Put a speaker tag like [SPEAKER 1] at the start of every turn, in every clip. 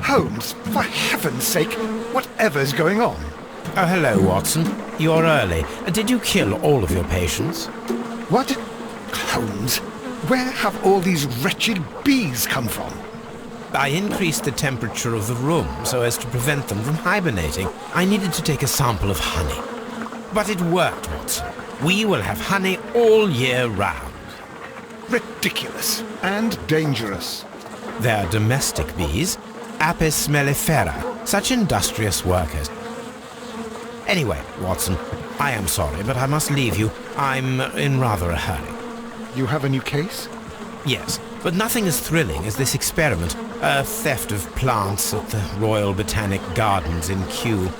[SPEAKER 1] Holmes, for heaven's sake, whatever's going on?
[SPEAKER 2] Oh, hello, Watson. You're early. Did you kill all of your patients?
[SPEAKER 1] What? Holmes, where have all these wretched bees come from?
[SPEAKER 2] I increased the temperature of the room so as to prevent them from hibernating. I needed to take a sample of honey. But it worked, Watson. We will have honey all year round.
[SPEAKER 1] Ridiculous and dangerous.
[SPEAKER 2] They're domestic bees, Apis mellifera, such industrious workers. Anyway, Watson, I am sorry, but I must leave you. I'm in rather a hurry.
[SPEAKER 1] You have a new case?
[SPEAKER 2] Yes, but nothing as thrilling as this experiment. A theft of plants at the Royal Botanic Gardens in Kew.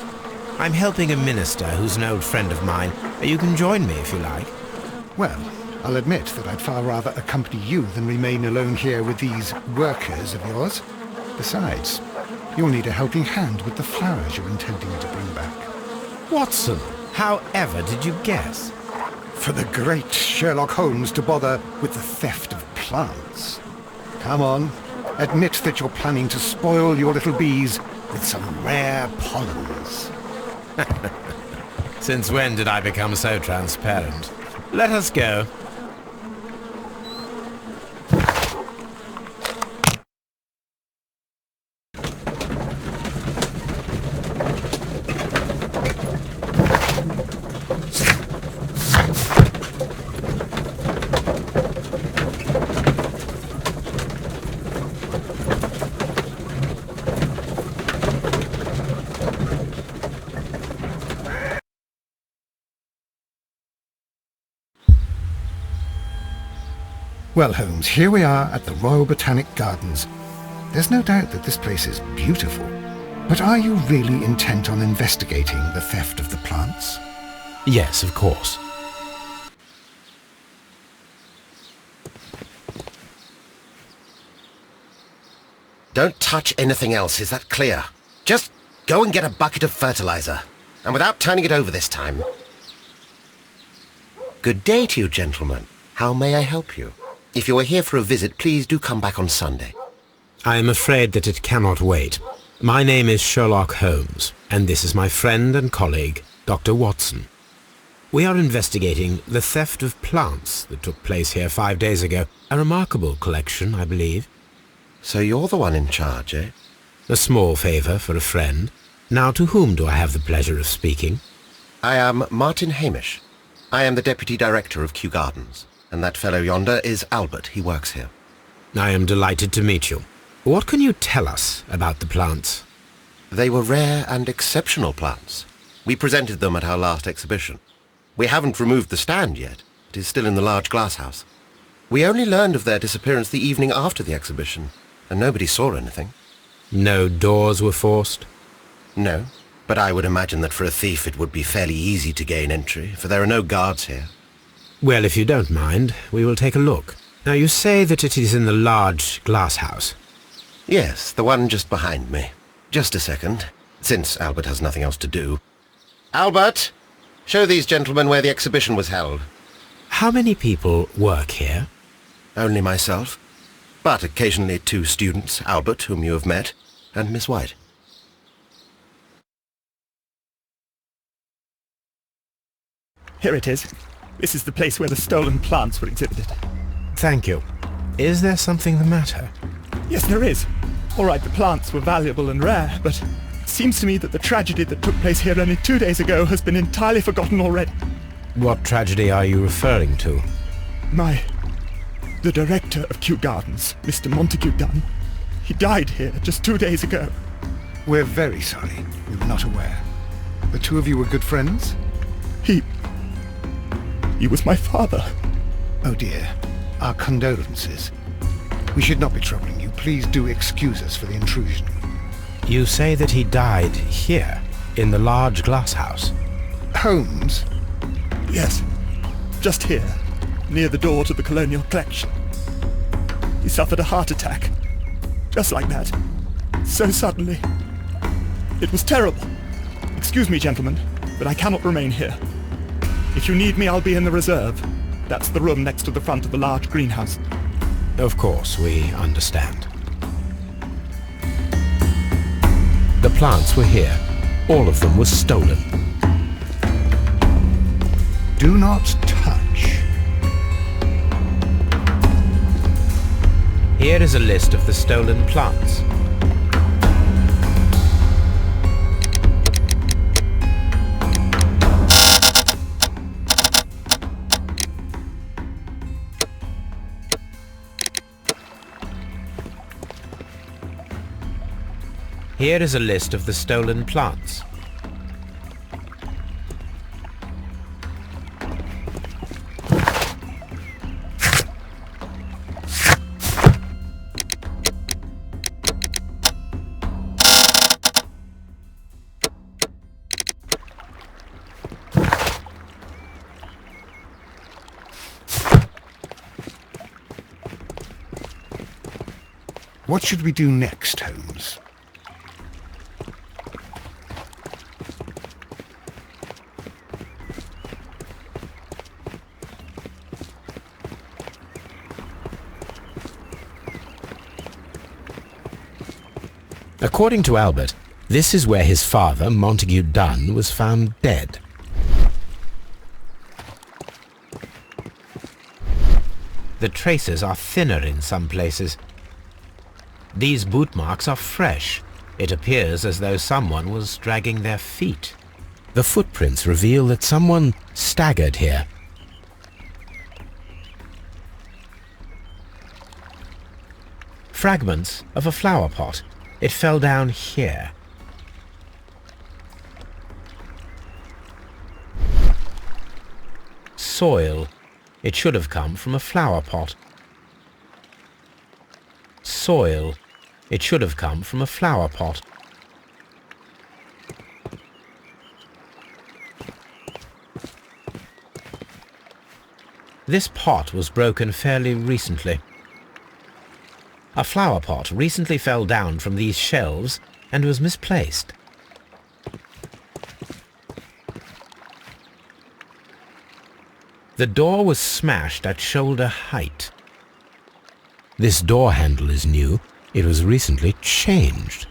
[SPEAKER 2] I'm helping a minister who's an old friend of mine. You can join me if you like.
[SPEAKER 1] Well, I'll admit that I'd far rather accompany you than remain alone here with these workers of yours. Besides, you'll need a helping hand with the flowers you're intending to bring back.
[SPEAKER 2] Watson, however did you guess?
[SPEAKER 1] For the great Sherlock Holmes to bother with the theft of plants. Come on, admit that you're planning to spoil your little bees with some rare pollens.
[SPEAKER 2] Since when did I become so transparent? Let us go.
[SPEAKER 1] Well, Holmes, here we are at the Royal Botanic Gardens. There's no doubt that this place is beautiful. But are you really intent on investigating the theft of the plants?
[SPEAKER 2] Yes, of course.
[SPEAKER 3] Don't touch anything else, is that clear? Just go and get a bucket of fertilizer. And without turning it over this time. Good day to you, gentlemen. How may I help you? If you are here for a visit, please do come back on Sunday.
[SPEAKER 2] I am afraid that it cannot wait. My name is Sherlock Holmes, and this is my friend and colleague, Dr. Watson. We are investigating the theft of plants that took place here 5 days ago. A remarkable collection, I believe.
[SPEAKER 3] So you're the one in charge, eh?
[SPEAKER 2] A small favour for a friend. Now, to whom do I have the pleasure of speaking?
[SPEAKER 3] I am Martin Hamish. I am the Deputy Director of Kew Gardens. And that fellow yonder is Albert. He works here.
[SPEAKER 2] I am delighted to meet you. What can you tell us about the plants?
[SPEAKER 3] They were rare and exceptional plants. We presented them at our last exhibition. We haven't removed the stand yet. It is still in the large glass house. We only learned of their disappearance the evening after the exhibition, and nobody saw anything.
[SPEAKER 2] No doors were forced?
[SPEAKER 3] No, but I would imagine that for a thief it would be fairly easy to gain entry, for there are no guards here.
[SPEAKER 2] Well, if you don't mind, we will take a look. Now, you say that it is in the large glass house.
[SPEAKER 3] Yes, the one just behind me. Just a second, since Albert has nothing else to do. Albert, show these gentlemen where the exhibition was held.
[SPEAKER 2] How many people work here?
[SPEAKER 3] Only myself, but occasionally 2 students, Albert, whom you have met, and Miss White.
[SPEAKER 4] Here it is. This is the place where the stolen plants were exhibited.
[SPEAKER 2] Thank you. Is there something the matter?
[SPEAKER 4] Yes, there is. All right, the plants were valuable and rare, but it seems to me that the tragedy that took place here only 2 days ago has been entirely forgotten already.
[SPEAKER 2] What tragedy are you referring to?
[SPEAKER 4] The director of Kew Gardens, Mr. Montague Dunn, he died here just 2 days ago.
[SPEAKER 1] We're very sorry. We were not aware. The two of you were good friends?
[SPEAKER 4] He was my father.
[SPEAKER 1] Oh dear. Our condolences. We should not be troubling you. Please do excuse us for the intrusion.
[SPEAKER 2] You say that he died here, in the large glass house?
[SPEAKER 1] Holmes?
[SPEAKER 4] Yes, just here, near the door to the colonial collection. He suffered a heart attack. Just like that. So suddenly. It was terrible. Excuse me, gentlemen, but I cannot remain here. If you need me, I'll be in the reserve. That's the room next to the front of the large greenhouse.
[SPEAKER 2] Of course, we understand. plants were here. All of them were stolen.
[SPEAKER 1] Do not touch.
[SPEAKER 2] Here is a list of the stolen plants. Here is a list of the stolen plants.
[SPEAKER 1] What should we do next, Holmes?
[SPEAKER 2] According to Albert, this is where his father, Montague Dunn, was found dead. The traces are thinner in some places. These boot marks are fresh. It appears as though someone was dragging their feet. The footprints reveal that someone staggered here. Fragments of a flower pot. It fell down here. Soil. It should have come from a flower pot. Soil. It should have come from a flower pot. This pot was broken fairly recently. A flower pot recently fell down from these shelves and was misplaced. The door was smashed at shoulder height. This door handle is new. It was recently changed.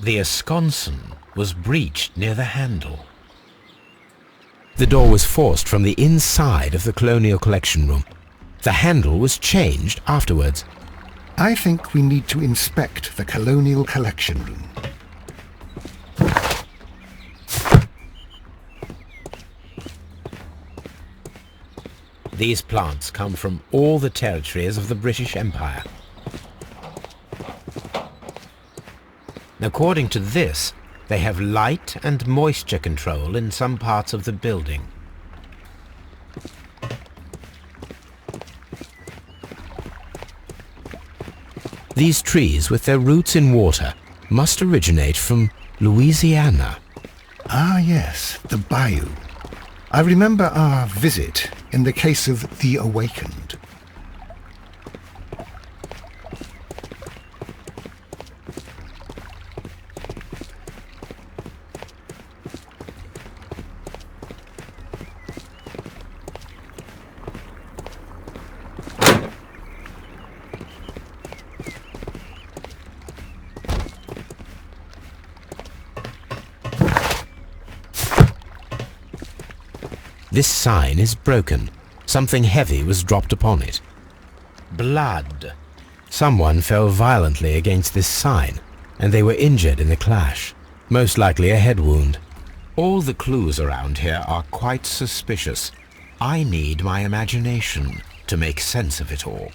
[SPEAKER 2] The esconsson was breached near the handle. The door was forced from the inside of the Colonial Collection Room. The handle was changed afterwards.
[SPEAKER 1] I think we need to inspect the Colonial Collection Room.
[SPEAKER 2] These plants come from all the territories of the British Empire. According to this, they have light and moisture control in some parts of the building. These trees, with their roots in water, must originate from Louisiana.
[SPEAKER 1] Ah, yes, the bayou. I remember our visit in the case of the Awakened.
[SPEAKER 2] This sign is broken. Something heavy was dropped upon it. Blood. Someone fell violently against this sign, and they were injured in the clash. Most likely a head wound. All the clues around here are quite suspicious. I need my imagination to make sense of it all.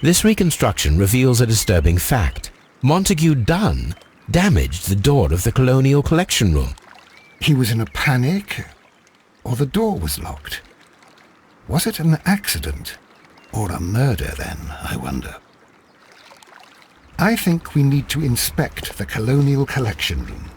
[SPEAKER 2] This reconstruction reveals a disturbing fact. Montague Dunn damaged the door of the Colonial Collection Room.
[SPEAKER 1] He was in a panic, or the door was locked? Was it an accident, or a murder then, I wonder? I think we need to inspect the Colonial Collection Room.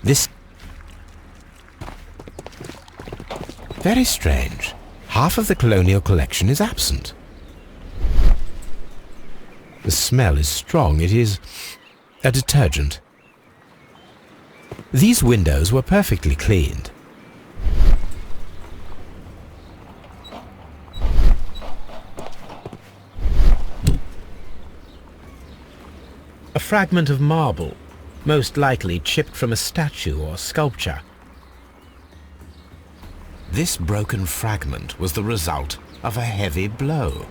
[SPEAKER 2] This... Very strange. Half of the colonial collection is absent. The smell is strong. It is a detergent. These windows were perfectly cleaned. A fragment of marble, most likely chipped from a statue or sculpture. This broken fragment was the result of a heavy blow.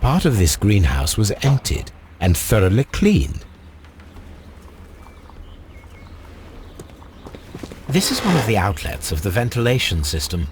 [SPEAKER 2] Part of this greenhouse was emptied and thoroughly cleaned. This is one of the outlets of the ventilation system.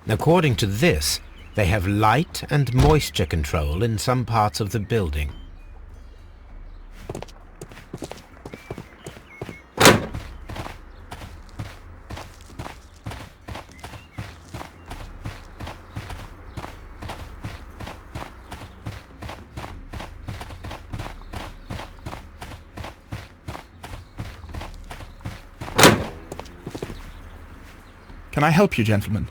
[SPEAKER 2] According to this, they have light and moisture control in some parts of the building.
[SPEAKER 4] Can I help you, gentlemen?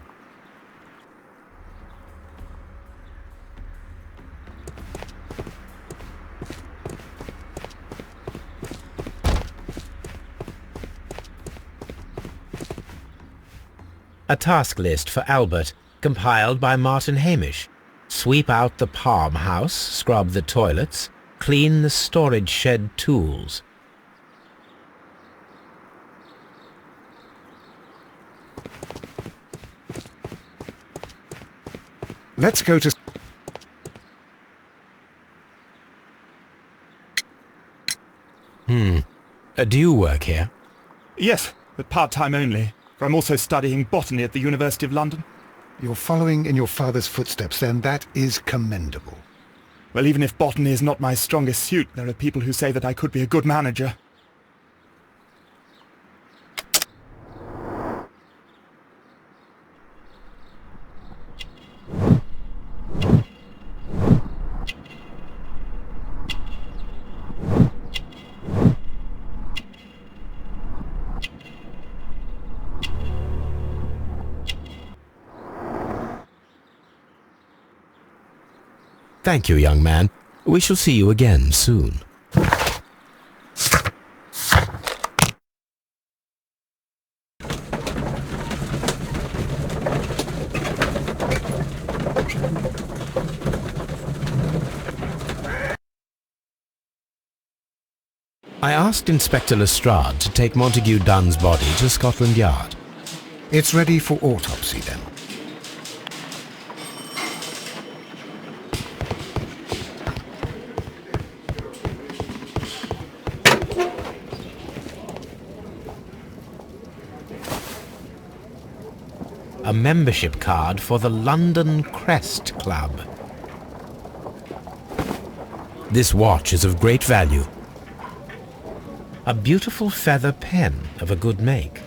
[SPEAKER 2] A task list for Albert, compiled by Martin Hamish. Sweep out the palm house, scrub the toilets, clean the storage shed tools.
[SPEAKER 1] Let's go to...
[SPEAKER 2] Do you work here?
[SPEAKER 4] Yes, but part-time only. For I'm also studying botany at the University of London.
[SPEAKER 1] You're following in your father's footsteps, then. That is commendable.
[SPEAKER 4] Well, even if botany is not my strongest suit, there are people who say that I could be a good manager.
[SPEAKER 2] Thank you, young man. We shall see you again soon. I asked Inspector Lestrade to take Montague Dunn's body to Scotland Yard.
[SPEAKER 1] It's ready for autopsy, then.
[SPEAKER 2] A membership card for the London Crest Club. This watch is of great value. A beautiful feather pen of a good make.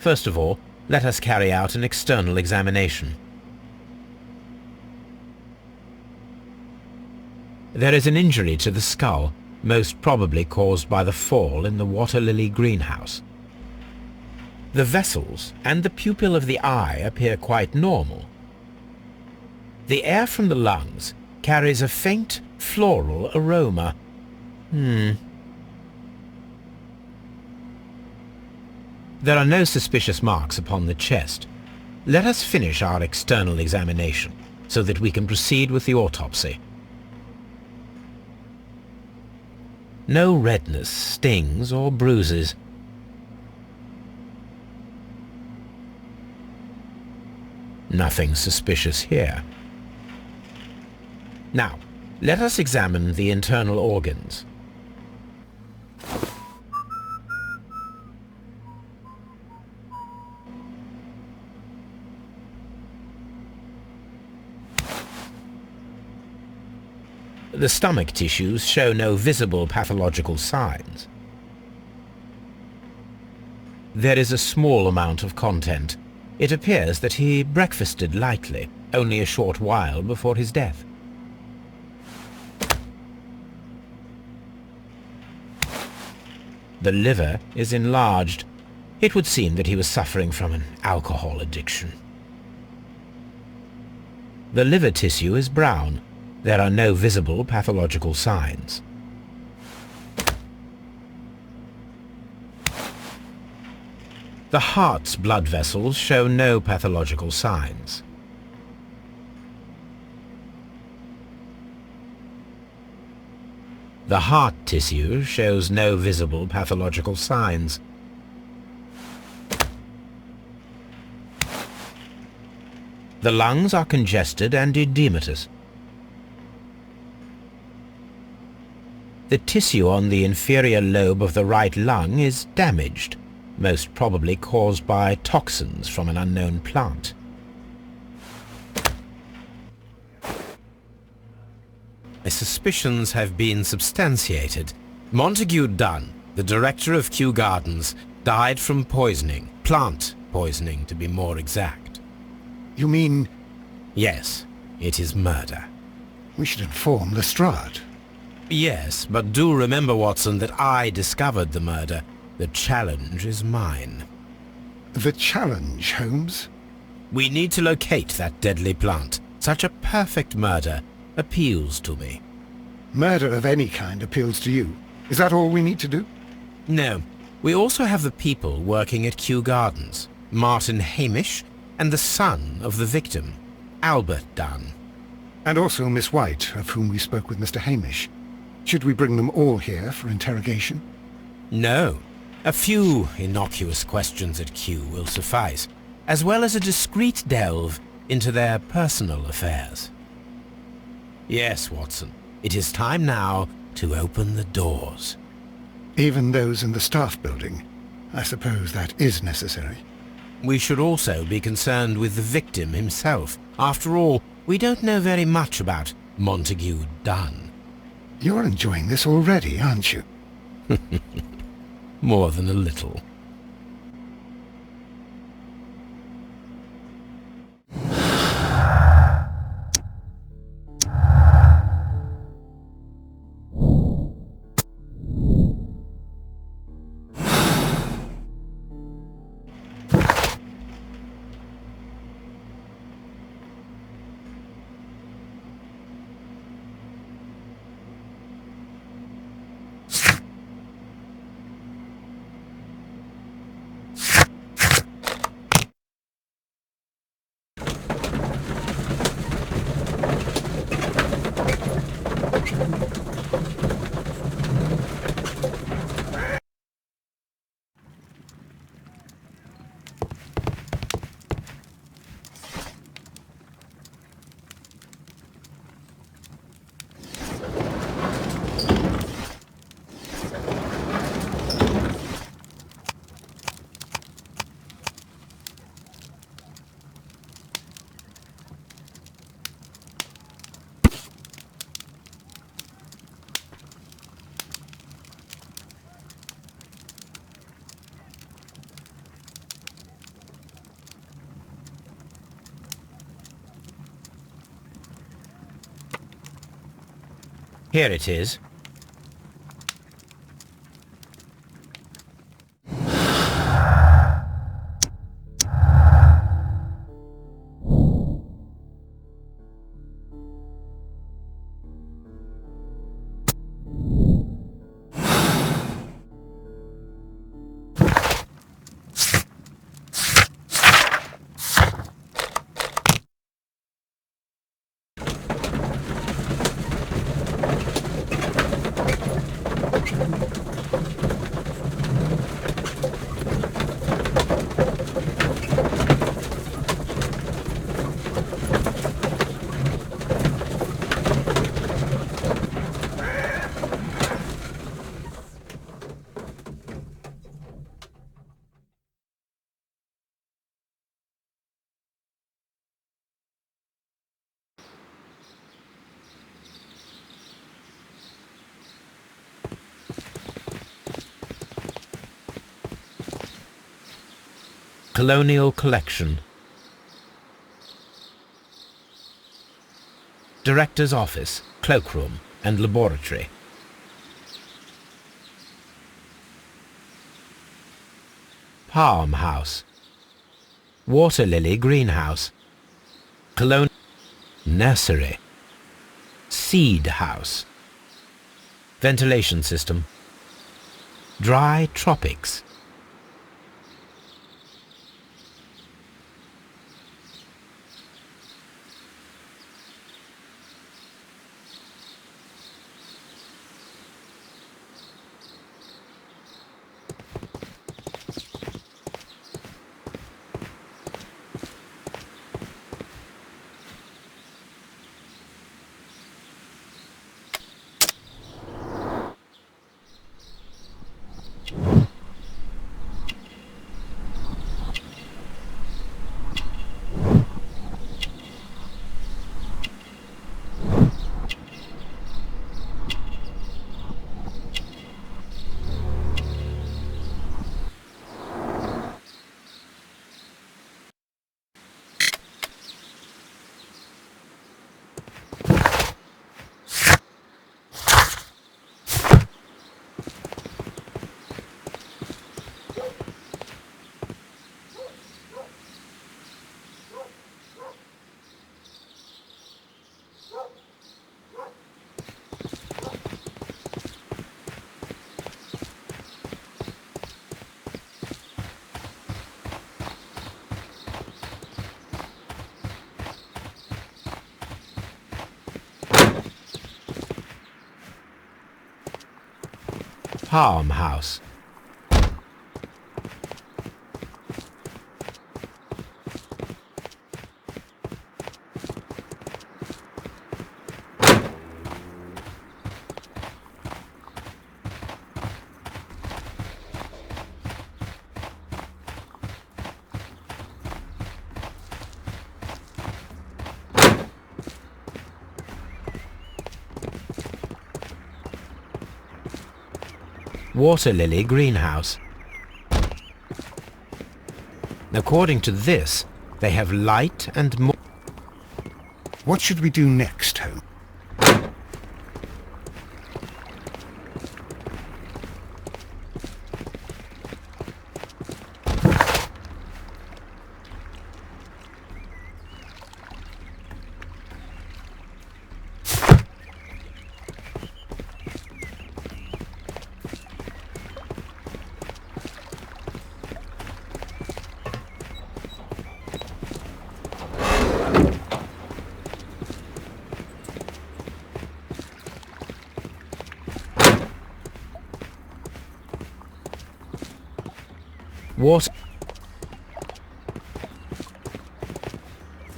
[SPEAKER 2] First of all, let us carry out an external examination. There is an injury to the skull, most probably caused by the fall in the water lily greenhouse. The vessels and the pupil of the eye appear quite normal. The air from the lungs carries a faint floral aroma. There are no suspicious marks upon the chest. Let us finish our external examination, so that we can proceed with the autopsy. No redness, stings, or bruises. Nothing suspicious here. Now, let us examine the internal organs. The stomach tissues show no visible pathological signs. There is a small amount of content. It appears that he breakfasted lightly, only a short while before his death. The liver is enlarged. It would seem that he was suffering from an alcohol addiction. The liver tissue is brown. There are no visible pathological signs. The heart's blood vessels show no pathological signs. The heart tissue shows no visible pathological signs. The lungs are congested and edematous. The tissue on the inferior lobe of the right lung is damaged, most probably caused by toxins from an unknown plant. My suspicions have been substantiated. Montague Dunn, the director of Kew Gardens, died from poisoning, plant poisoning to be more exact.
[SPEAKER 1] You mean...
[SPEAKER 2] Yes, it is murder.
[SPEAKER 1] We should inform Lestrade.
[SPEAKER 2] Yes, but do remember, Watson, that I discovered the murder. The challenge is mine.
[SPEAKER 1] The challenge, Holmes?
[SPEAKER 2] We need to locate that deadly plant. Such a perfect murder appeals to me.
[SPEAKER 1] Murder of any kind appeals to you. Is that all we need to do?
[SPEAKER 2] No. We also have the people working at Kew Gardens. Martin Hamish and the son of the victim, Albert Dunn.
[SPEAKER 1] And also Miss White, of whom we spoke with Mr. Hamish. Should we bring them all here for interrogation?
[SPEAKER 2] No. A few innocuous questions at Kew will suffice, as well as a discreet delve into their personal affairs. Yes, Watson, it is time now to open the doors.
[SPEAKER 1] Even those in the staff building? I suppose that is necessary.
[SPEAKER 2] We should also be concerned with the victim himself. After all, we don't know very much about Montague Dunn.
[SPEAKER 1] You're enjoying this already, aren't you?
[SPEAKER 2] More than a little. Here it is. Colonial Collection. Director's Office, Cloakroom and Laboratory. Palm House. Water Lily Greenhouse. Colonial Nursery. Seed House. Ventilation System. Dry Tropics. Palm House. Water Lily Greenhouse. According to this, they have light and more.
[SPEAKER 1] What should we do next, Holmes?
[SPEAKER 2] Water.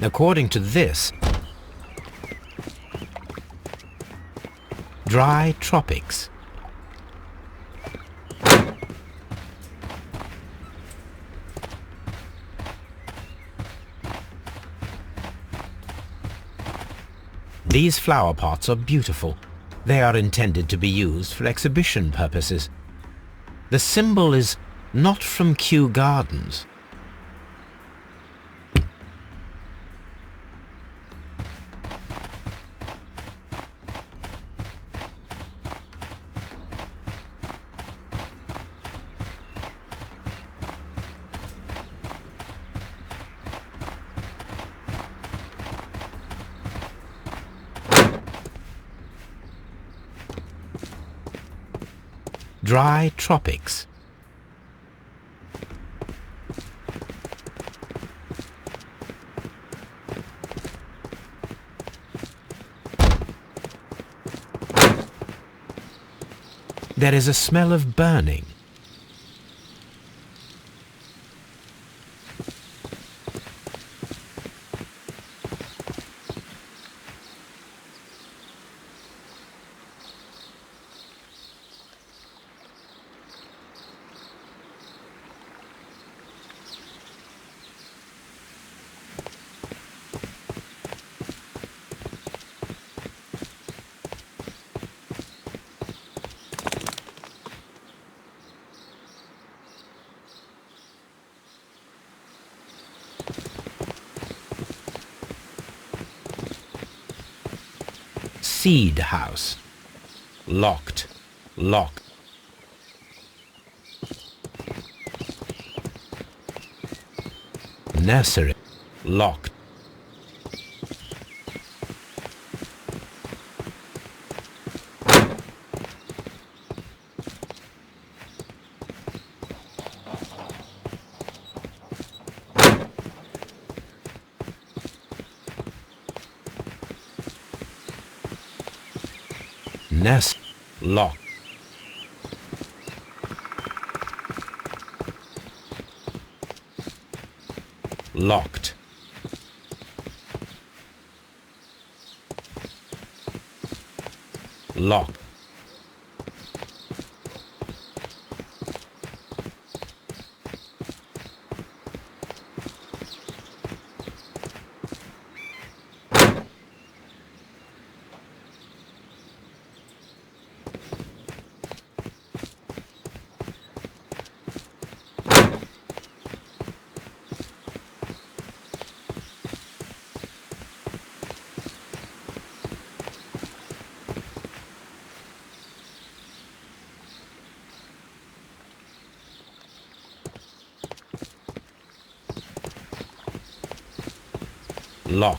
[SPEAKER 2] According to this, dry tropics. These flower pots are beautiful. They are intended to be used for exhibition purposes. The symbol is not from Kew Gardens. dry tropics. There is a smell of burning. Seed house. Locked. Locked. Nursery. Locked. Nest. Lock. Locked. Locked. Lock.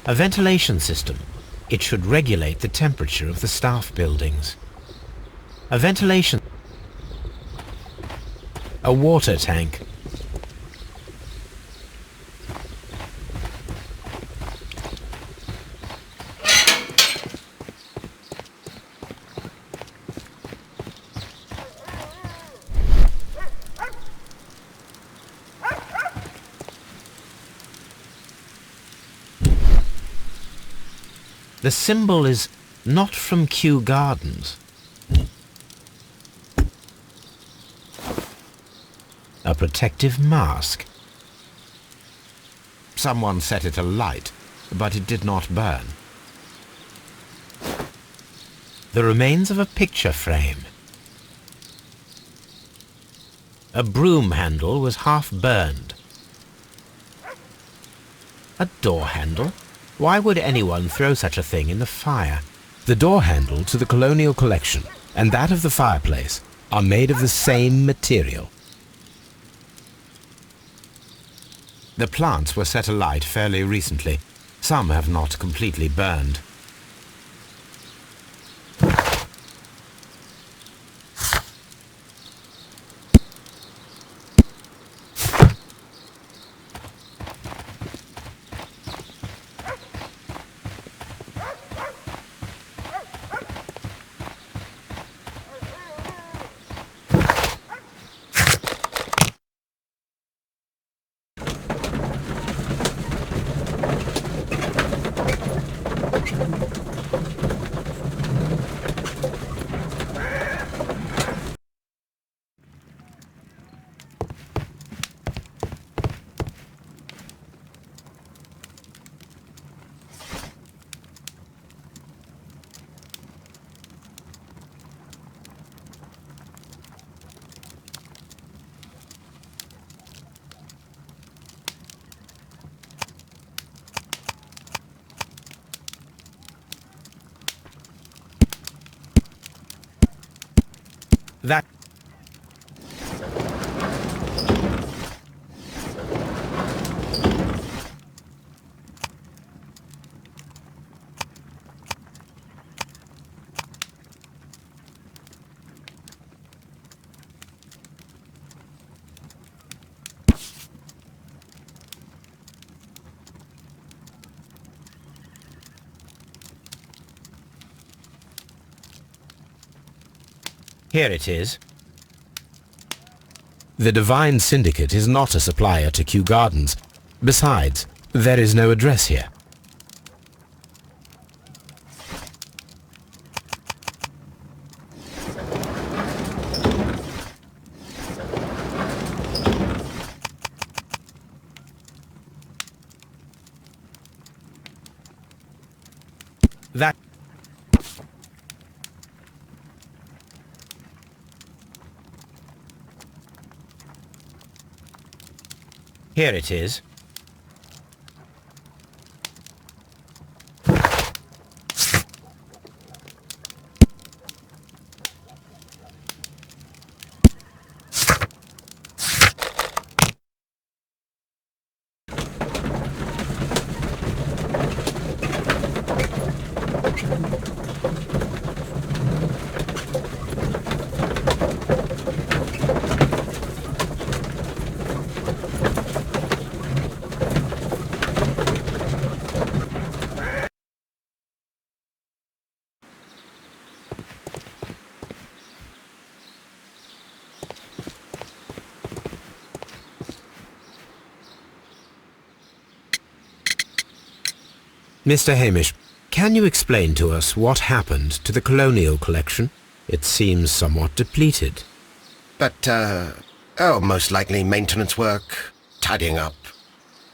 [SPEAKER 2] A ventilation system. It should regulate the temperature of the staff buildings. A ventilation. A water tank. The symbol is not from Kew Gardens. A protective mask. Someone set it alight, but it did not burn. The remains of a picture frame. A broom handle was half burned. A door handle? Why would anyone throw such a thing in the fire? The door handle to the colonial collection and that of the fireplace are made of the same material. The plants were set alight fairly recently. Some have not completely burned. That... Here it is. The Divine Syndicate is not a supplier to Kew Gardens. Besides, there is no address here. That... Here it is. Mr. Hamish, can you explain to us what happened to the colonial collection? It seems somewhat depleted.
[SPEAKER 3] But, most likely maintenance work, tidying up.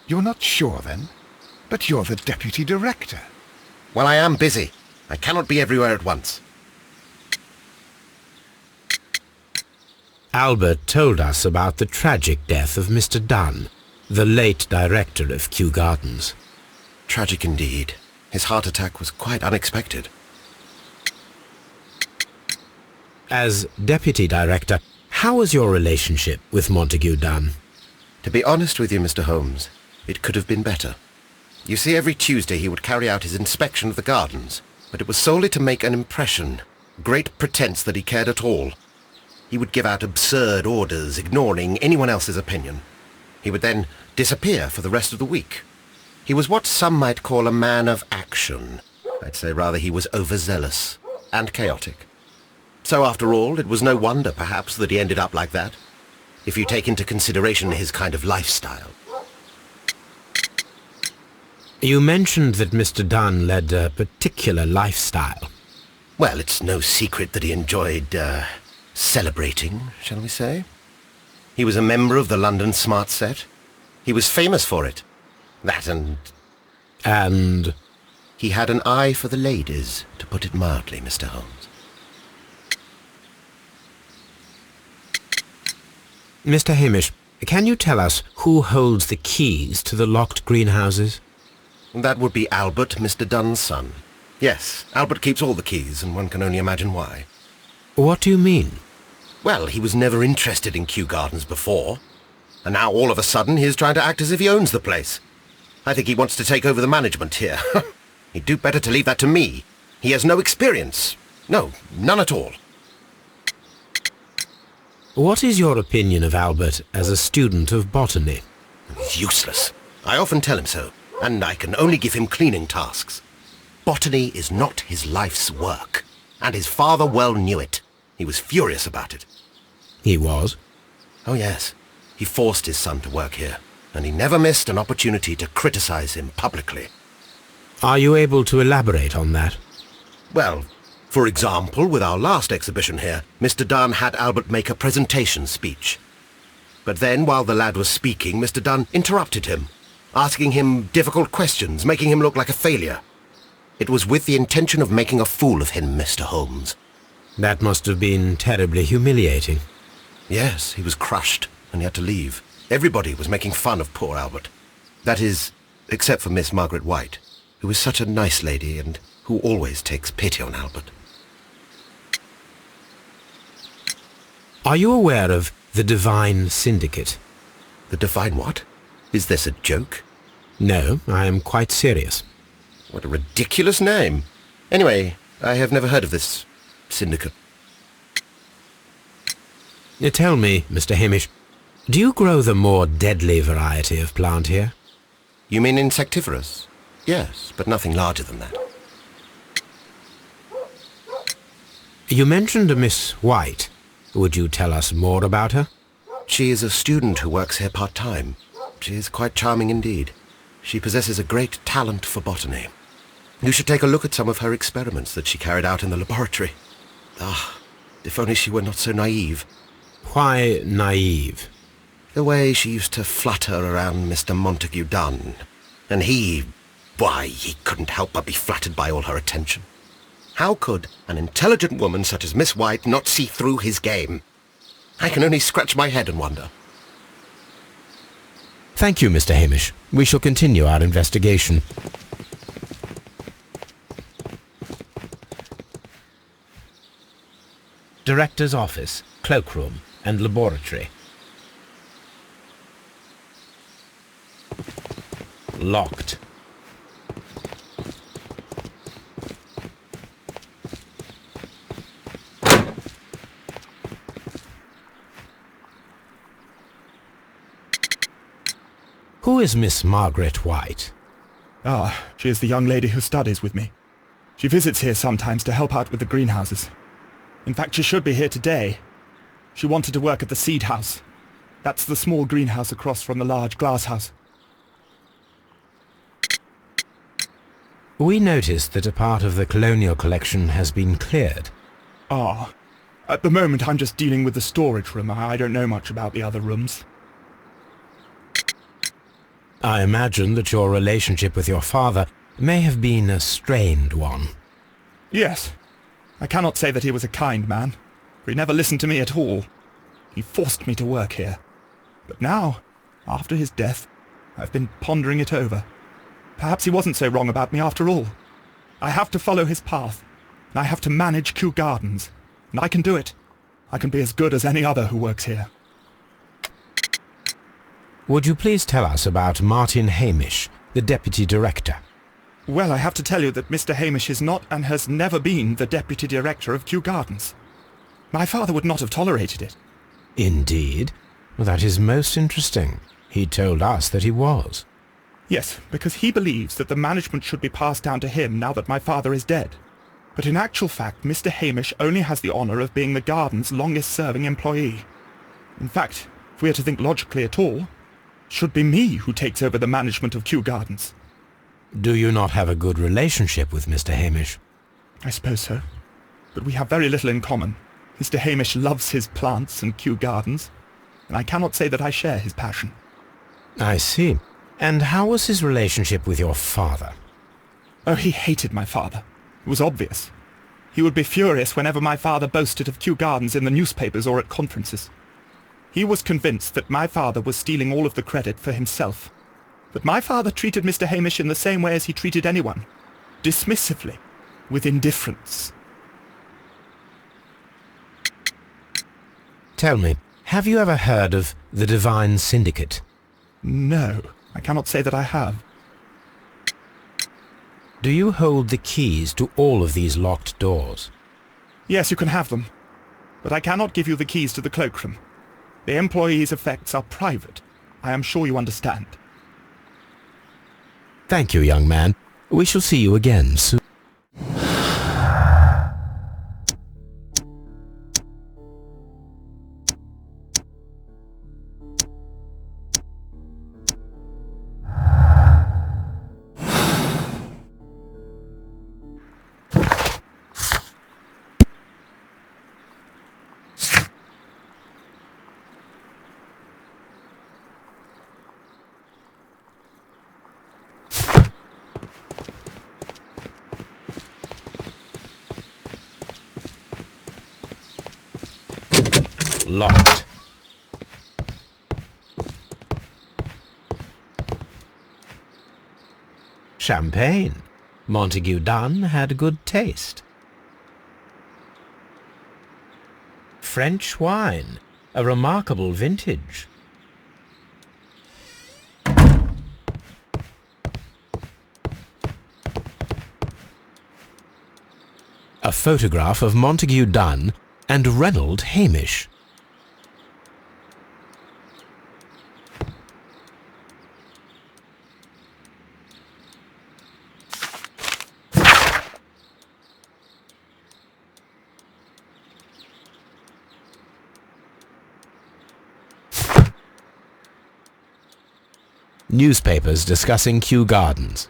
[SPEAKER 1] You're not sure, then? But you're the deputy director.
[SPEAKER 3] Well, I am busy. I cannot be everywhere at once.
[SPEAKER 2] Albert told us about the tragic death of Mr. Dunn, the late director of Kew Gardens.
[SPEAKER 3] Tragic indeed. His heart attack was quite unexpected.
[SPEAKER 2] As deputy director, how was your relationship with Montague Dunn?
[SPEAKER 3] To be honest with you, Mr. Holmes, it could have been better. You see, every Tuesday he would carry out his inspection of the gardens, but it was solely to make an impression. Great pretense that he cared at all. He would give out absurd orders, ignoring anyone else's opinion. He would then disappear for the rest of the week. He was what some might call a man of action. I'd say rather he was overzealous and chaotic. So after all, it was no wonder, perhaps, that he ended up like that, if you take into consideration his kind of lifestyle.
[SPEAKER 2] You mentioned that Mr. Dunn led a particular lifestyle.
[SPEAKER 3] Well, it's no secret that he enjoyed, celebrating, shall we say. He was a member of the London Smart Set. He was famous for it. That and...
[SPEAKER 2] And...
[SPEAKER 3] He had an eye for the ladies, to put it mildly, Mr. Holmes.
[SPEAKER 2] Mr. Hamish, can you tell us who holds the keys to the locked greenhouses?
[SPEAKER 3] That would be Albert, Mr. Dunn's son. Yes, Albert keeps all the keys, and one can only imagine why.
[SPEAKER 2] What do you mean?
[SPEAKER 3] Well, he was never interested in Kew Gardens before, and now all of a sudden he is trying to act as if he owns the place. I think he wants to take over the management here. He'd do better to leave that to me. He has no experience. No, none at all.
[SPEAKER 2] What is your opinion of Albert as a student of botany?
[SPEAKER 3] He's useless. I often tell him so, and I can only give him cleaning tasks. Botany is not his life's work, and his father well knew it. He was furious about it.
[SPEAKER 2] He was?
[SPEAKER 3] Oh yes. He forced his son to work here, and he never missed an opportunity to criticize him publicly.
[SPEAKER 2] Are you able to elaborate on that?
[SPEAKER 3] Well, for example, with our last exhibition here, Mr. Dunn had Albert make a presentation speech. But then, while the lad was speaking, Mr. Dunn interrupted him, asking him difficult questions, making him look like a failure. It was with the intention of making a fool of him, Mr. Holmes.
[SPEAKER 2] That must have been terribly humiliating.
[SPEAKER 3] Yes, he was crushed, and he had to leave. Everybody was making fun of poor Albert. That is, except for Miss Margaret White, who is such a nice lady and who always takes pity on Albert.
[SPEAKER 2] Are you aware of the Divine Syndicate?
[SPEAKER 3] The Divine what? Is this a joke?
[SPEAKER 2] No, I am quite serious.
[SPEAKER 3] What a ridiculous name. Anyway, I have never heard of this syndicate.
[SPEAKER 2] Tell me, Mr. Hamish, do you grow the more deadly variety of plant here?
[SPEAKER 3] You mean insectivorous? Yes, but nothing larger than that.
[SPEAKER 2] You mentioned a Miss White. Would you tell us more about her?
[SPEAKER 3] She is a student who works here part-time. She is quite charming indeed. She possesses a great talent for botany. You should take a look at some of her experiments that she carried out in the laboratory. Ah, if only she were not so naive.
[SPEAKER 2] Why naive?
[SPEAKER 3] The way she used to flutter around Mr. Montague Dunn. And he couldn't help but be flattered by all her attention. How could an intelligent woman such as Miss White not see through his game? I can only scratch my head and wonder.
[SPEAKER 2] Thank you, Mr. Hamish. We shall continue our investigation. Director's office, cloakroom, and laboratory. Locked. Who is Miss Margaret White?
[SPEAKER 4] Ah, she is the young lady who studies with me. She visits here sometimes to help out with the greenhouses. In fact, she should be here today. She wanted to work at the seed house. That's the small greenhouse across from the large glass house.
[SPEAKER 2] We noticed that a part of the colonial collection has been cleared.
[SPEAKER 4] Ah, at the moment I'm just dealing with the storage room. I don't know much about the other rooms.
[SPEAKER 2] I imagine that your relationship with your father may have been a strained one.
[SPEAKER 4] Yes. I cannot say that he was a kind man, for he never listened to me at all. He forced me to work here. But now, after his death, I've been pondering it over. Perhaps he wasn't so wrong about me after all. I have to follow his path, and I have to manage Kew Gardens, and I can do it. I can be as good as any other who works here.
[SPEAKER 2] Would you please tell us about Martin Hamish, the Deputy Director?
[SPEAKER 4] Well, I have to tell you that Mr. Hamish is not and has never been the Deputy Director of Kew Gardens. My father would not have tolerated it.
[SPEAKER 2] Indeed? Well, that is most interesting. He told us that he was.
[SPEAKER 4] Yes, because he believes that the management should be passed down to him now that my father is dead. But in actual fact, Mr. Hamish only has the honour of being the garden's longest-serving employee. In fact, if we are to think logically at all, it should be me who takes over the management of Kew Gardens.
[SPEAKER 2] Do you not have a good relationship with Mr. Hamish?
[SPEAKER 4] I suppose so. But we have very little in common. Mr. Hamish loves his plants and Kew Gardens, and I cannot say that I share his passion.
[SPEAKER 2] I see. And how was his relationship with your father?
[SPEAKER 4] Oh, he hated my father. It was obvious. He would be furious whenever my father boasted of Kew Gardens in the newspapers or at conferences. He was convinced that my father was stealing all of the credit for himself. But my father treated Mr. Hamish in the same way as he treated anyone. Dismissively. With indifference.
[SPEAKER 2] Tell me, have you ever heard of the Divine Syndicate?
[SPEAKER 4] No, I cannot say that I have.
[SPEAKER 2] Do you hold the keys to all of these locked doors?
[SPEAKER 4] Yes, you can have them. But I cannot give you the keys to the cloakroom. The employees' effects are private. I am sure you understand.
[SPEAKER 2] Thank you, young man. We shall see you again soon. Locked. Champagne. Montague Dunn had good taste. French wine, a remarkable vintage. A photograph of Montague Dunn and Reynold Hamish. Newspapers discussing Kew Gardens.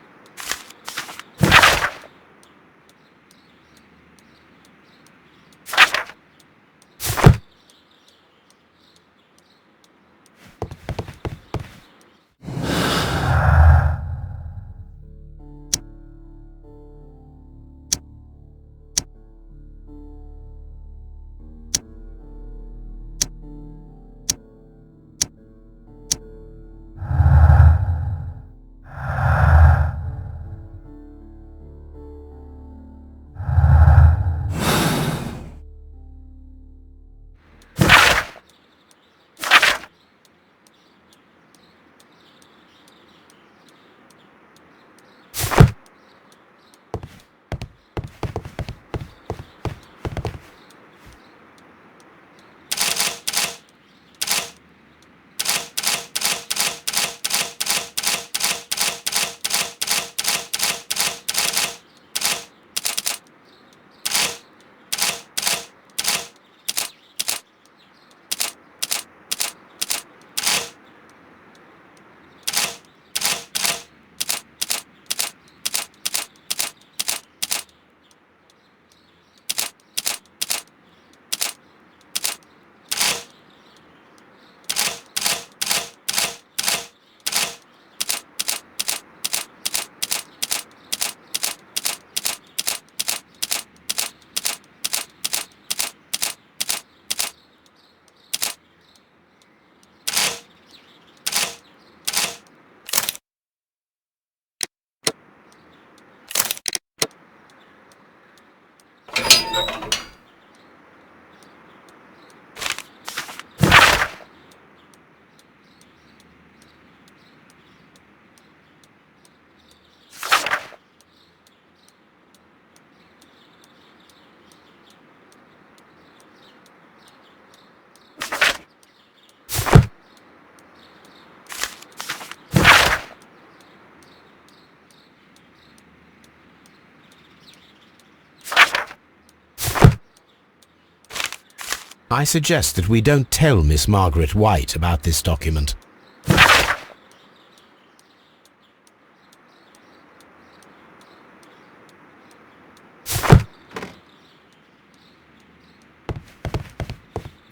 [SPEAKER 2] I suggest that we don't tell Miss Margaret White about this document.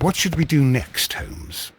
[SPEAKER 1] What should we do next, Holmes?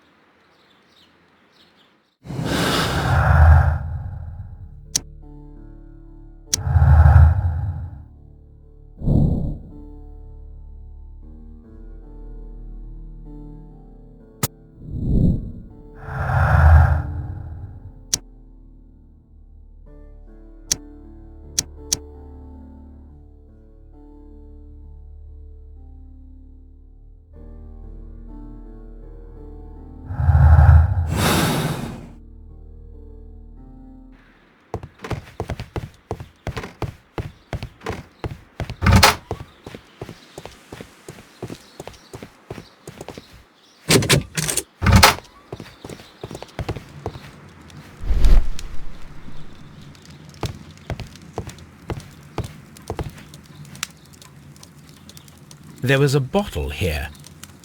[SPEAKER 2] There was a bottle here.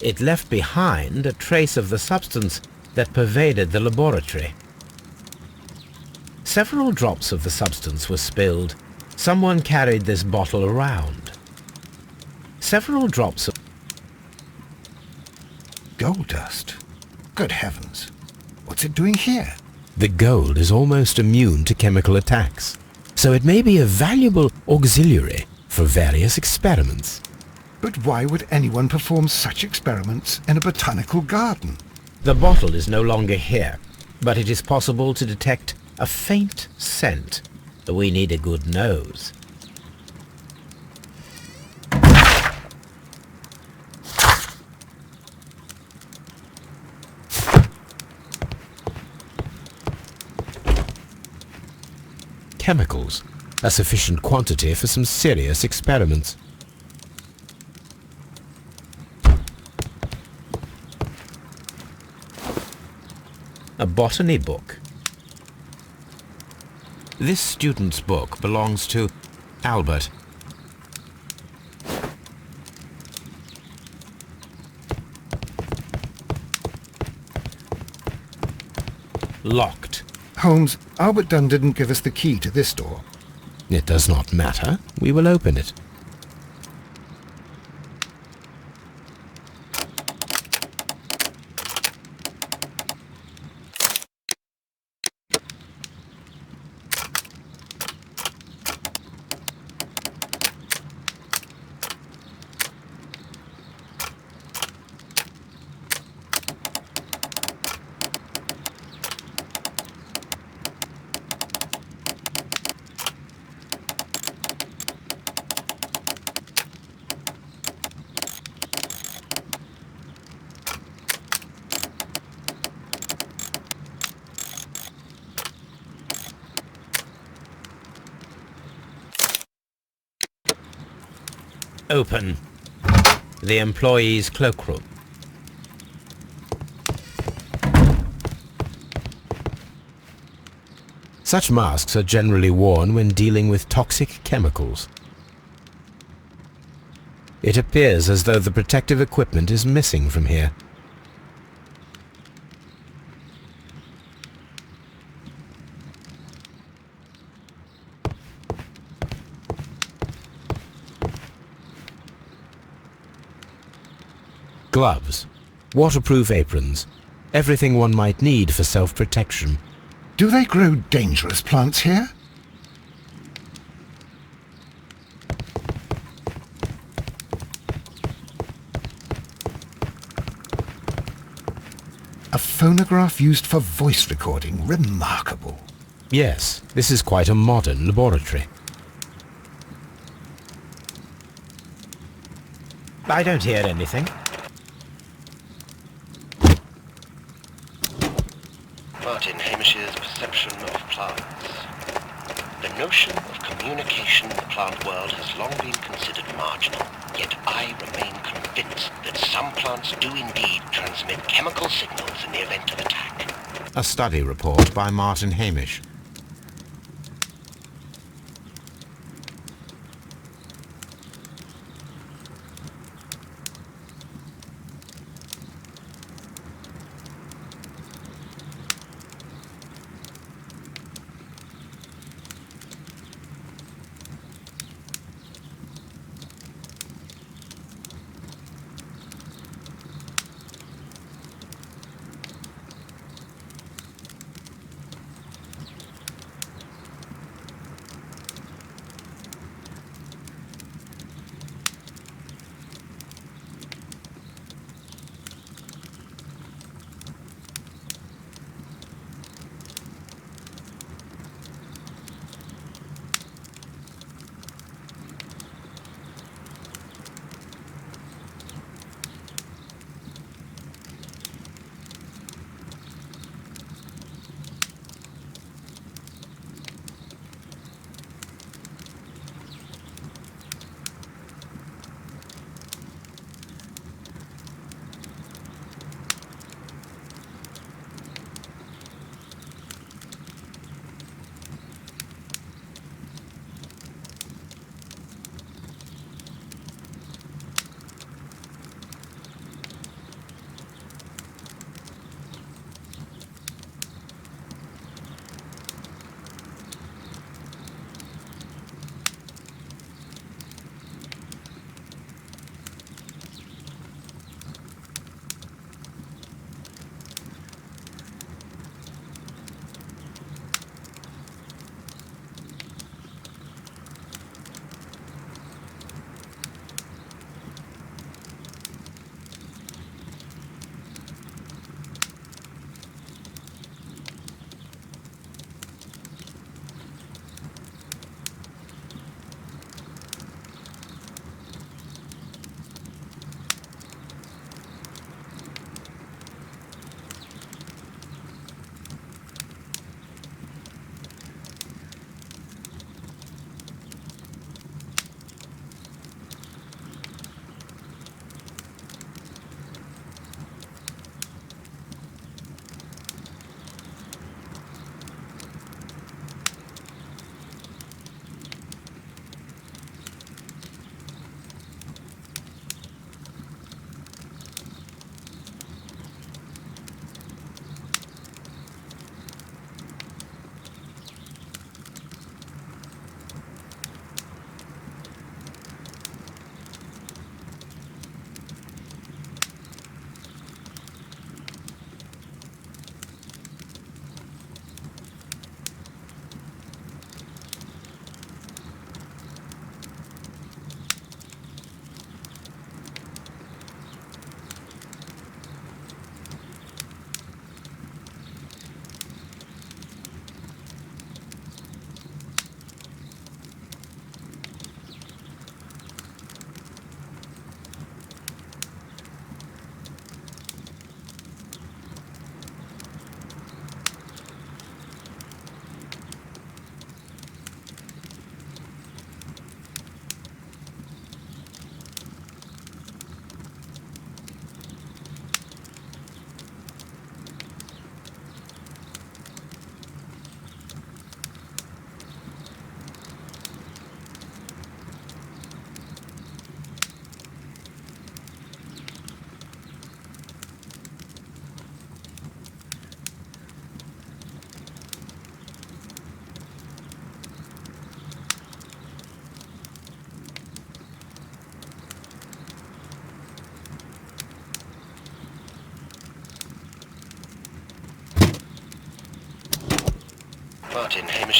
[SPEAKER 2] It left behind a trace of the substance that pervaded the laboratory. Several drops of the substance were spilled. Someone carried this bottle around. Several drops of
[SPEAKER 1] Gold dust? Good heavens. What's it doing here?
[SPEAKER 2] the gold is almost immune to chemical attacks, so it may be a valuable auxiliary for various experiments.
[SPEAKER 1] But why would anyone perform such experiments in a botanical garden?
[SPEAKER 2] The bottle is no longer here, but it is possible to detect a faint scent. We need a good nose. chemicals, a sufficient quantity for some serious experiments. A botany book. This student's book belongs to Albert. Locked.
[SPEAKER 1] Holmes, Albert Dunn didn't give us the key to this door.
[SPEAKER 2] It does not matter. We will open it. Open. The employee's cloakroom. Such masks are generally worn when dealing with toxic chemicals. It appears as though the protective equipment is missing from here. Gloves, waterproof aprons, everything one might need for self-protection.
[SPEAKER 1] Do they grow dangerous plants here? A phonograph used for voice recording. Remarkable.
[SPEAKER 2] Yes, this is quite a modern laboratory. I don't hear anything.
[SPEAKER 3] Martin Hamish's perception of plants. The notion of communication in the plant world has long been considered marginal, yet I remain convinced that some plants do indeed transmit chemical signals in the event of attack.
[SPEAKER 2] A study report by Martin Hamish.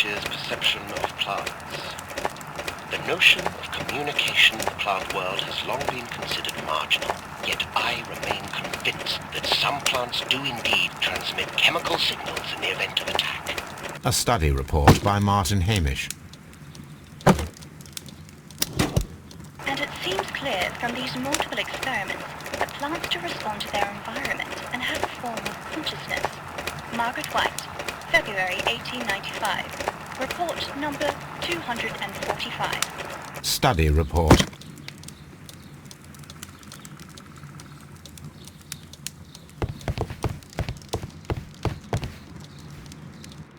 [SPEAKER 3] Hamish's perception of plants. The notion of communication in the plant world has long been considered marginal, yet I remain convinced that some plants do indeed transmit chemical signals in the event of attack.
[SPEAKER 2] A study report by Martin Hamish.
[SPEAKER 5] And it seems clear from these multiple experiments that plants do respond to their environment and have a form of consciousness. Margaret White, February 1895. Report number 245.
[SPEAKER 2] Study report.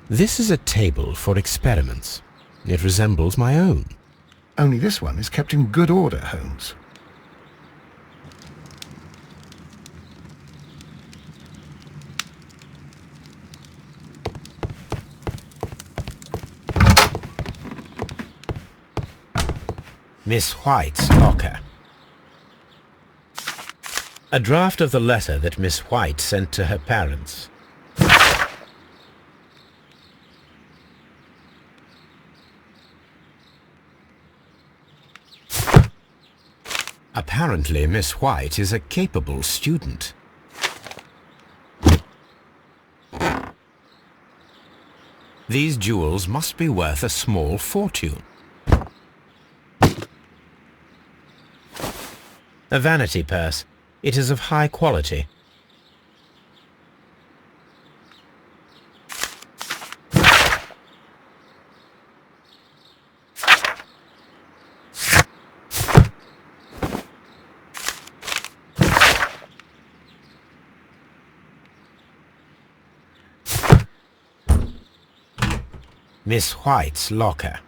[SPEAKER 2] This is a table for experiments. It resembles my own.
[SPEAKER 1] Only this one is kept in good order, Holmes.
[SPEAKER 2] Miss White's locker. A draft of the letter that Miss White sent to her parents. Apparently, Miss White is a capable student. These jewels must be worth a small fortune. A vanity purse. It is of high quality. Miss White's locker.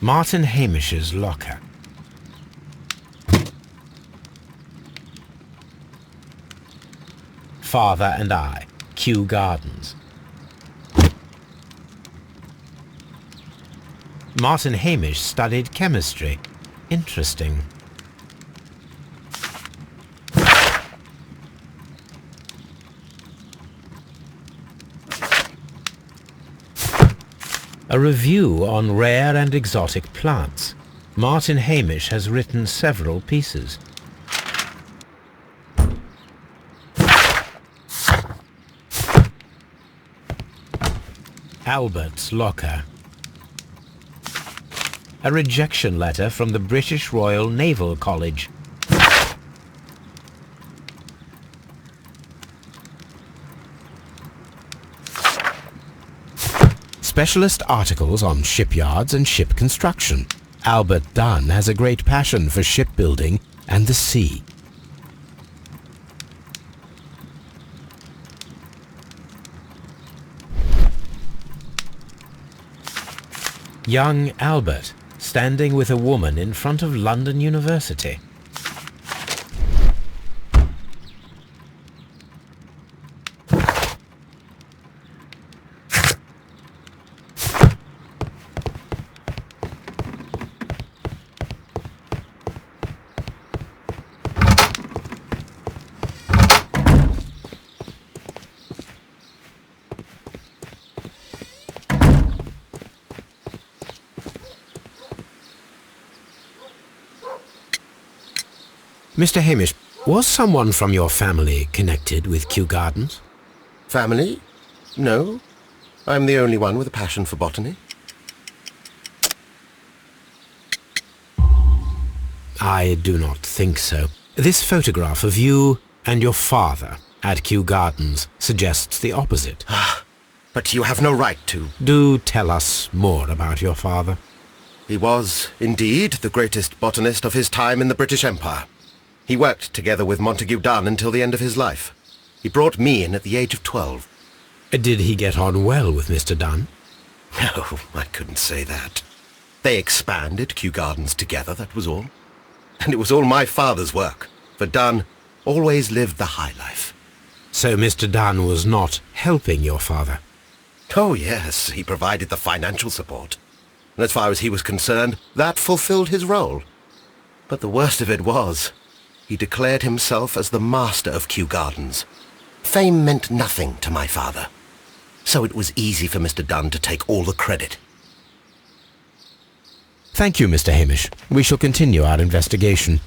[SPEAKER 2] Martin Hamish's locker. Father and I, Kew Gardens. Martin Hamish studied chemistry. Interesting. A review on rare and exotic plants. Martin Hamish has written several pieces. Albert's locker. A rejection letter from the British Royal Naval College. Specialist articles on shipyards and ship construction. Albert Dunn has a great passion for shipbuilding and the sea. Young Albert, standing with a woman in front of London University. Mr. Hamish, was someone from your family connected with Kew Gardens?
[SPEAKER 3] Family? No. I'm the only one with a passion for botany.
[SPEAKER 2] I do not think so. This photograph of you and your father at Kew Gardens suggests the opposite.
[SPEAKER 3] But you have no right to.
[SPEAKER 2] Do tell us more about your father.
[SPEAKER 3] He was, indeed, the greatest botanist of his time in the British Empire. He worked together with Montague Dunn until the end of his life. He brought me in at the age of 12.
[SPEAKER 2] Did he get on well with Mr. Dunn?
[SPEAKER 3] No, I couldn't say that. They expanded Kew Gardens together, that was all. And it was all my father's work, for Dunn always lived the high life.
[SPEAKER 2] So Mr. Dunn was not helping your father?
[SPEAKER 3] Oh, yes, he provided the financial support. And as far as he was concerned, that fulfilled his role. But the worst of it was, he declared himself as the master of Kew Gardens. Fame meant nothing to my father, so it was easy for Mr. Dunn to take all the credit.
[SPEAKER 2] Thank you, Mr. Hamish. We shall continue our investigation.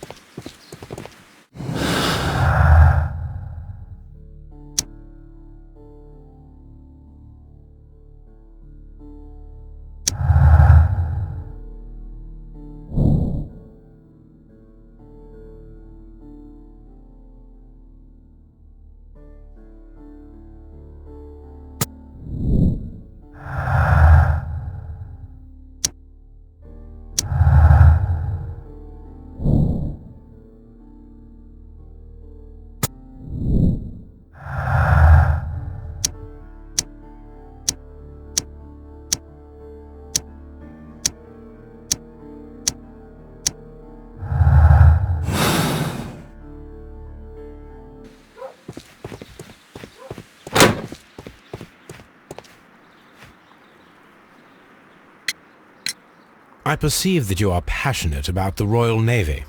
[SPEAKER 2] I perceive that you are passionate about the Royal Navy.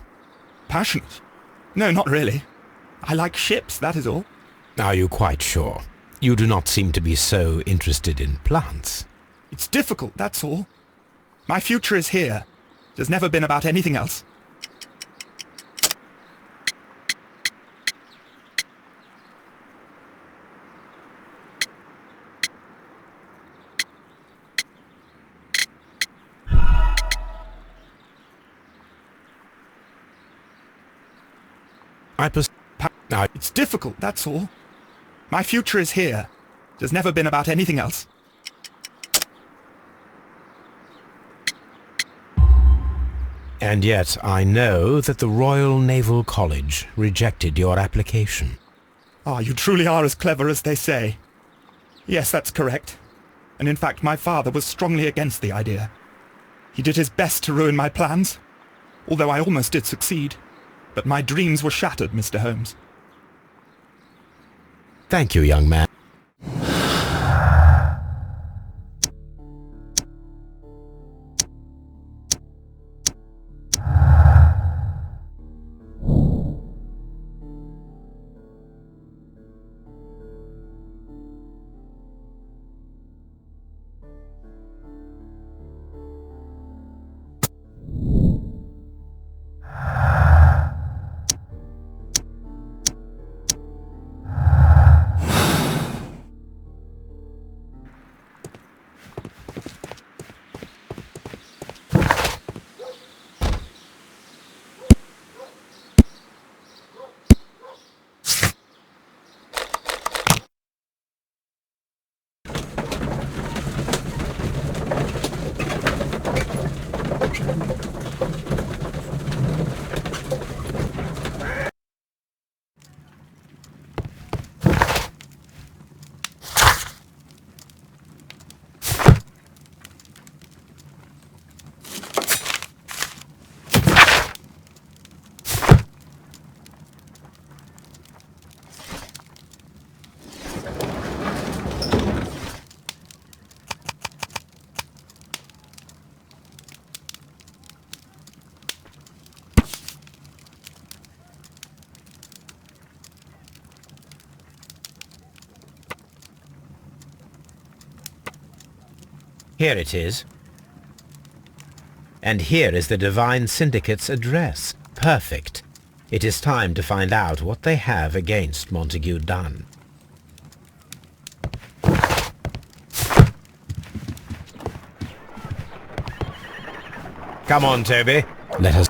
[SPEAKER 4] Passionate? No, not really. I like ships, that is all.
[SPEAKER 2] Are you quite sure? You do not seem to be so interested in plants.
[SPEAKER 4] It's difficult, that's all. My future is here. It has never been about anything else. It's difficult, that's all. My future is here. It has never been about anything else.
[SPEAKER 2] And yet I know that the Royal Naval College rejected your application.
[SPEAKER 4] Ah, you truly are as clever as they say. Yes, that's correct. And in fact, my father was strongly against the idea. He did his best to ruin my plans, although I almost did succeed. But my dreams were shattered, Mr. Holmes.
[SPEAKER 2] Thank you, young man. Here it is. And here is the Divine Syndicate's address. Perfect. It is time to find out what they have against Montague Dunn. Come on, Toby. Let us...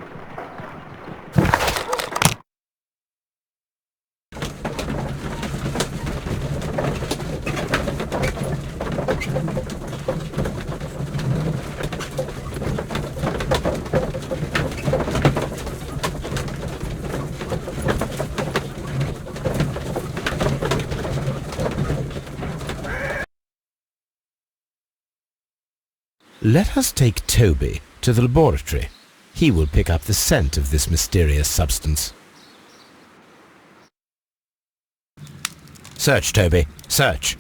[SPEAKER 2] Let us take Toby to the laboratory. He will pick up the scent of this mysterious substance. Search, Toby. Search.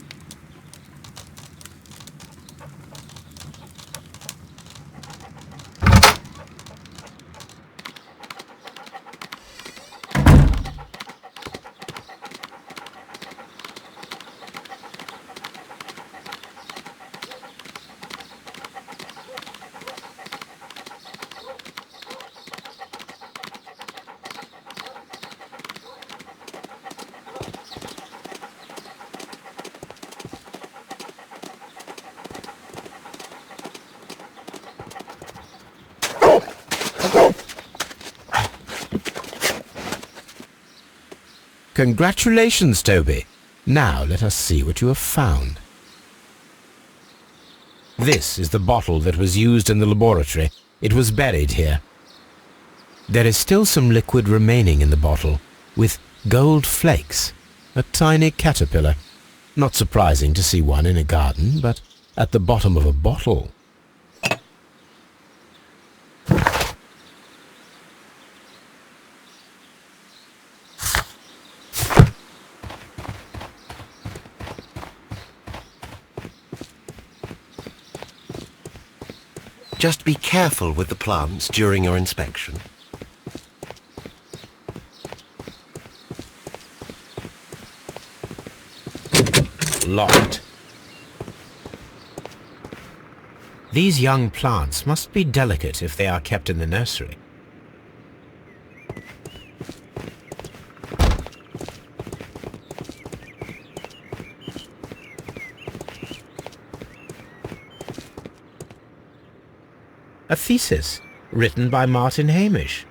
[SPEAKER 2] Congratulations, Toby. Now let us see what you have found. This is the bottle that was used in the laboratory. It was buried here. There is still some liquid remaining in the bottle, with gold flakes, a tiny caterpillar. Not surprising to see one in a garden, but at the bottom of a bottle.
[SPEAKER 3] Just be careful with the plants during your inspection.
[SPEAKER 2] Locked. These young plants must be delicate if they are kept in the nursery. A thesis written by Martin Hamish.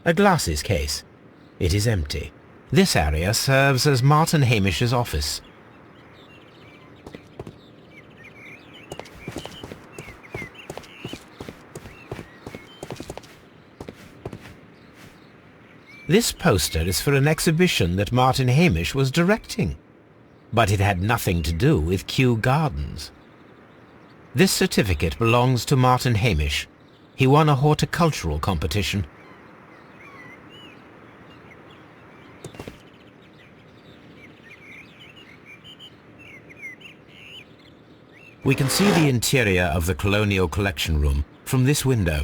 [SPEAKER 2] A glasses case. It is empty. This area serves as Martin Hamish's office. This poster is for an exhibition that Martin Hamish was directing, but it had nothing to do with Kew Gardens. This certificate belongs to Martin Hamish. He won a horticultural competition. We can see the interior of the Colonial Collection Room from this window.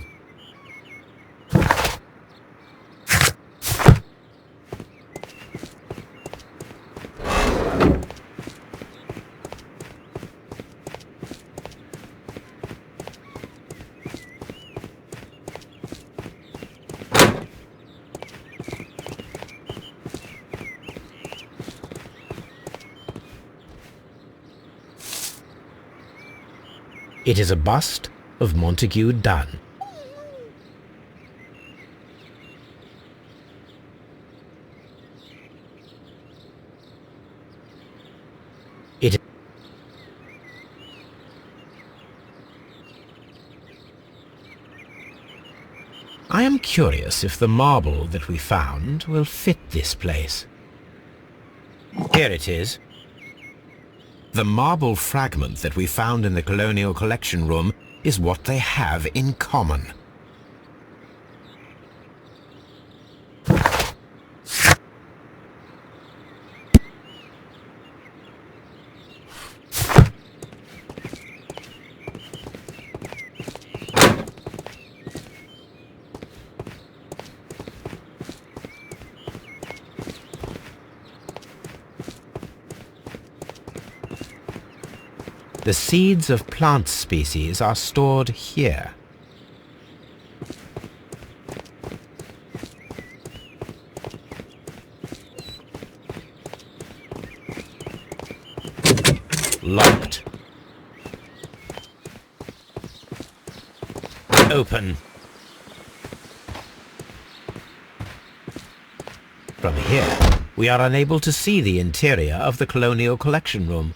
[SPEAKER 2] It is a bust of Montague Dunn. I am curious if the marble that we found will fit this place. Here it is. The marble fragment that we found in the Colonial Collection Room is what they have in common. The seeds of plant species are stored here. Locked. Open. From here, we are unable to see the interior of the Colonial Collection Room.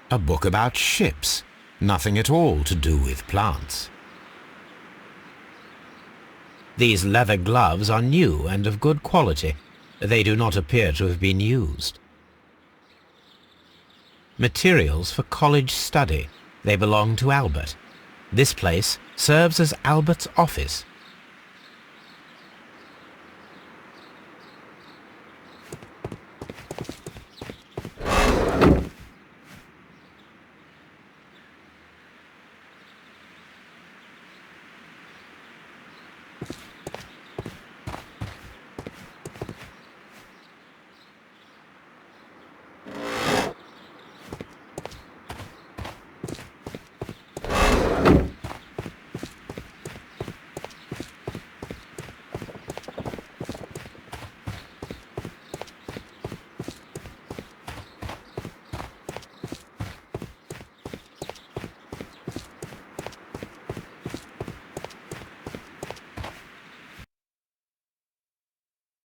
[SPEAKER 2] A book about ships, nothing at all to do with plants. These leather gloves are new and of good quality. They do not appear to have been used. Materials for college study. They belong to Albert. This place serves as Albert's office.